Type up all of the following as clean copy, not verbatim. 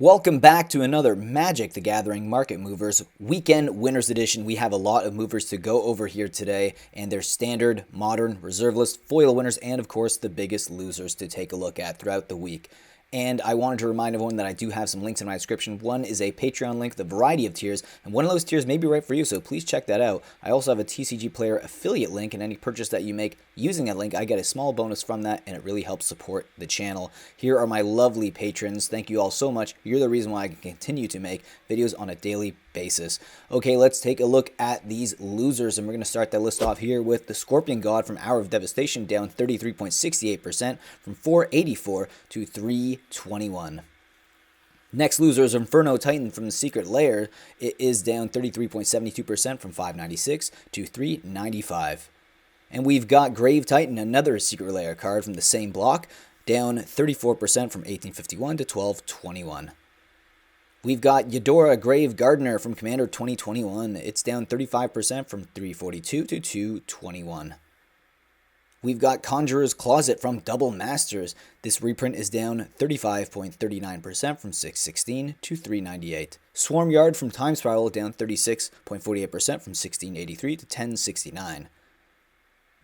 Welcome back to another Magic the Gathering Market Movers Weekend Winners Edition. We have a lot of movers to go over here today, and there's standard, modern, reserve list, foil winners, and of course the biggest losers to take a look at throughout the week. And I wanted to remind everyone that I do have some links in my description. One is a Patreon link, the variety of tiers, and one of those tiers may be right for you, so please check that out. I also have a TCG Player affiliate link, and any purchase that you make using that link, I get a small bonus from that, and it really helps support the channel. Here are my lovely patrons. Thank you all so much. You're the reason why I can continue to make videos on a daily basis. Okay, let's take a look at these losers, and we're going to start that list off here with the Scorpion God from Hour of Devastation, down 33.68% from 484 to 321. Next loser is Inferno Titan from the Secret Lair. It is down 33.72% from 596 to 395. And we've got Grave Titan, another Secret Lair card from the same block, down 34% from 1851 to 1221. We've got Eudora Grave Gardener from Commander 2021. It's down 35% from 342 to 221. We've got Conjurer's Closet from Double Masters. This reprint is down 35.39% from 616 to 398. Swarm Yard from Time Spiral down 36.48% from 1683 to 1069.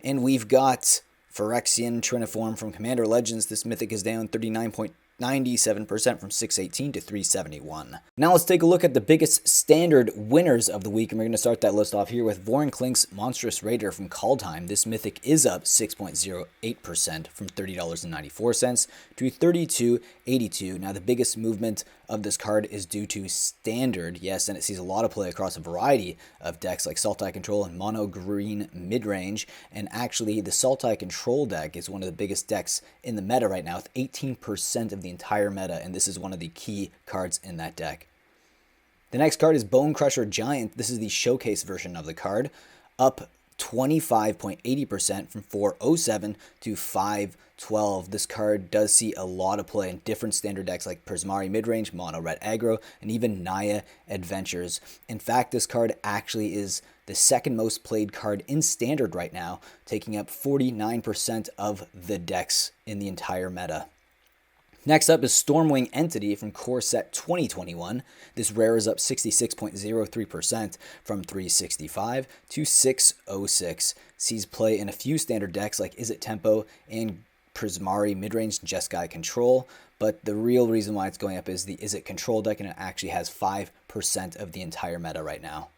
And we've got Phyrexian Triniform from Commander Legends. This mythic is down 39.97% from 618 to 371. Now let's take a look at the biggest standard winners of the week, and we're going to start that list off here with Vorinclink's Monstrous Raider from Kaldheim. This mythic is up 6.08% from $30.94 to $32.82. Now the biggest movement of this card is due to standard, yes, and it sees a lot of play across a variety of decks like Sultai Control and Mono Green Midrange, and actually the Sultai Control deck is one of the biggest decks in the meta right now with 18% of the entire meta, and this is one of the key cards in that deck. The next card is Bone Crusher Giant. This is the showcase version of the card, up 25.80% from 407 to 512. This card does see a lot of play in different standard decks like Prismari Midrange, Mono Red Aggro, and even Naya Adventures. In fact, this card actually is the second most played card in standard right now, taking up 49% of the decks in the entire meta. Next up is Stormwing Entity from Core Set 2021. This rare is up 66.03% from 365 to 606. Sees play in a few standard decks like Izzet Tempo and Prismari Midrange Jeskai Control, but the real reason why it's going up is the Izzet Control deck, and it actually has 5% of the entire meta right now.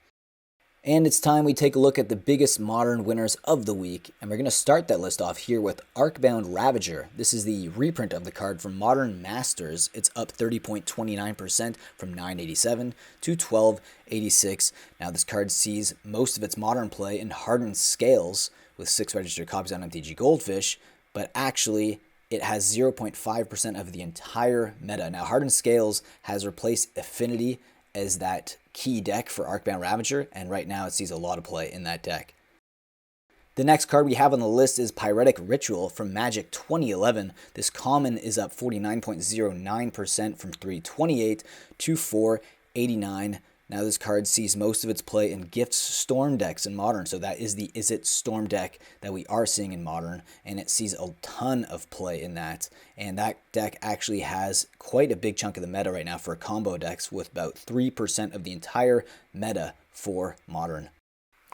And it's time we take a look at the biggest modern winners of the week, and we're going to start that list off here with Arcbound Ravager. This is the reprint of the card from Modern Masters. It's up 30.29% from 987 to 1286. Now this card sees most of its modern play in Hardened Scales with 6 registered copies on MTG Goldfish, but actually it has 0.5% of the entire meta. Now Hardened Scales has replaced Affinity as that key deck for Arcbound Ravager, and right now it sees a lot of play in that deck. The next card we have on the list is Pyretic Ritual from Magic 2011. This common is up 49.09% from 328 to 489. Now this card sees most of its play in Gifts Storm decks in Modern, so that is the Izzet Storm deck that we are seeing in Modern, and it sees a ton of play in that. And that deck actually has quite a big chunk of the meta right now for combo decks, with about 3% of the entire meta for Modern.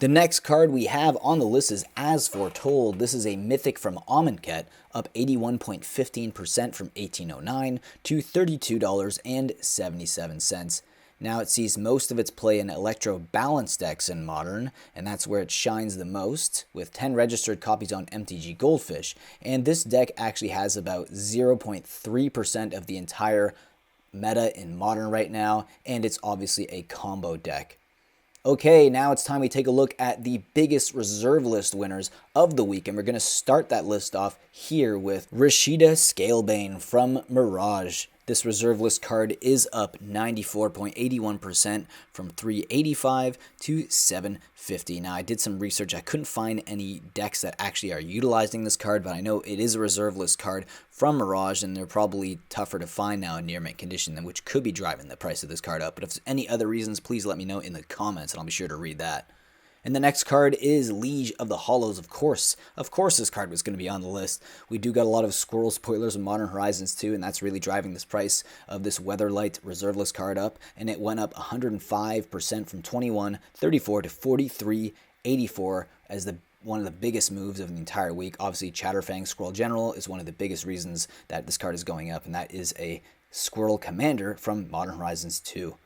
The next card we have on the list is As Foretold. This is a mythic from Amonkhet, up 81.15% from 1809 to $32.77. Now it sees most of its play in Electro Balance decks in Modern, and that's where it shines the most, with 10 registered copies on MTG Goldfish. And this deck actually has about 0.3% of the entire meta in Modern right now, and it's obviously a combo deck. Okay, now it's time we take a look at the biggest reserve list winners of the week, and we're going to start that list off here with Rashida Scalebane from Mirage. This reserve list card is up 94.81% from 385 to 750. Now, I did some research. I couldn't find any decks that actually are utilizing this card, but I know it is a reserve list card from Mirage, and they're probably tougher to find now in near mint condition, which could be driving the price of this card up. But if there's any other reasons, please let me know in the comments, and I'll be sure to read that. And the next card is Liege of the Hollows, of course. Of course this card was going to be on the list. We do got a lot of Squirrel spoilers in Modern Horizons too, and that's really driving this price of this Weatherlight Reserveless card up. And it went up 105% from 21.34 to 43.84 as one of the biggest moves of the entire week. Obviously, Chatterfang Squirrel General is one of the biggest reasons that this card is going up, and that is a Squirrel Commander from Modern Horizons 2.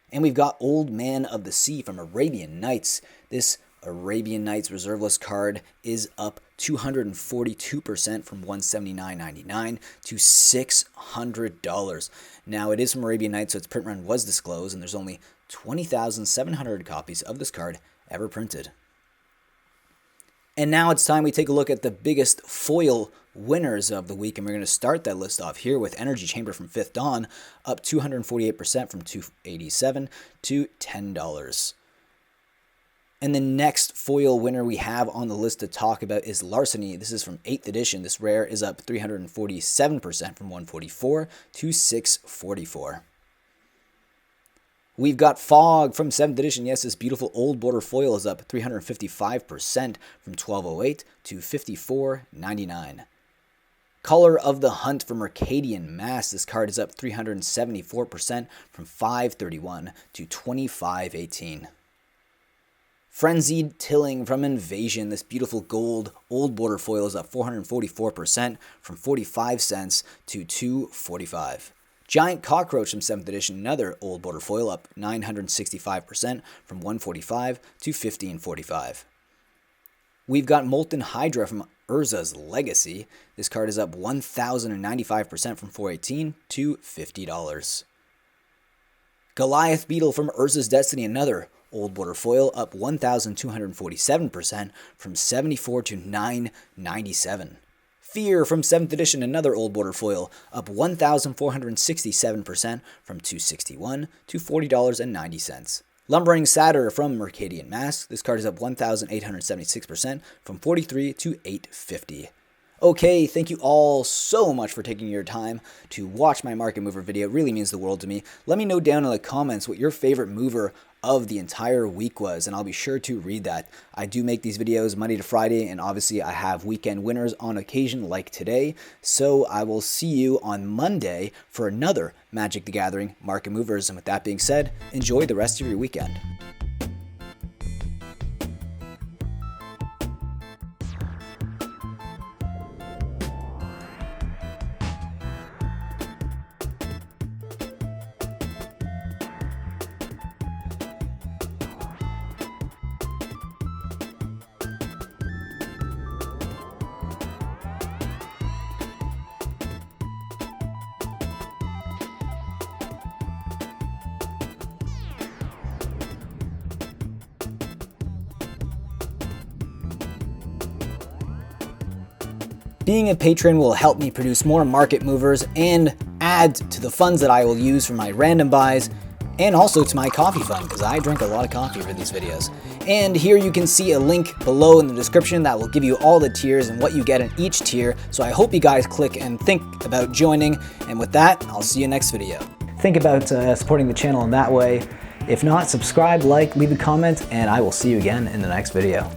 And we've got Old Man of the Sea from Arabian Nights. This Arabian Nights Reserveless card is up 242% from $179.99 to $600. Now, it is from Arabian Nights, so its print run was disclosed, and there's only 20,700 copies of this card ever printed. And now it's time we take a look at the biggest foil winners of the week, and we're going to start that list off here with Energy Chamber from Fifth Dawn, up 248% from $287 to $10. And the next foil winner we have on the list to talk about is Larceny. This is from 8th edition. This rare is up 347% from $144 to $644. We've got Fog from 7th edition. Yes, this beautiful old border foil is up 355% from $12.08 to $54.99. Color of the Hunt from Mercadian Mask. This card is up 374% from $5.31 to $25.18. Frenzied Tilling from Invasion. This beautiful gold old border foil is up 444% from 45 cents to $2.45. Giant Cockroach from 7th edition, another old border foil, up 965% from $1.45 to $15.45. We've got Molten Hydra from Urza's Legacy. This card is up 1,095% from $4.18 to $50. Goliath Beetle from Urza's Destiny, another old border foil, up 1,247% from $74 to $9.97. Fear from 7th edition, another old border foil, up 1,467% from $2.61 to $40.90. Lumbering Satyr from Mercadian Mask. This card is up 1,876% from $43 to $8.50. Okay, thank you all so much for taking your time to watch my market mover video. It really means the world to me. Let me know down in the comments what your favorite mover of the entire week was, and I'll be sure to read that. I do make these videos Monday to Friday, and obviously I have weekend winners on occasion like today, so I will see you on Monday for another Magic the Gathering Market Movers. And with that being said, enjoy the rest of your weekend. Being a patron will help me produce more market movers and add to the funds that I will use for my random buys and also to my coffee fund, because I drink a lot of coffee for these videos. And here you can see a link below in the description that will give you all the tiers and what you get in each tier. So I hope you guys click and think about joining. And with that, I'll see you next video. Think about supporting the channel in that way. If not, subscribe, like, leave a comment, and I will see you again in the next video.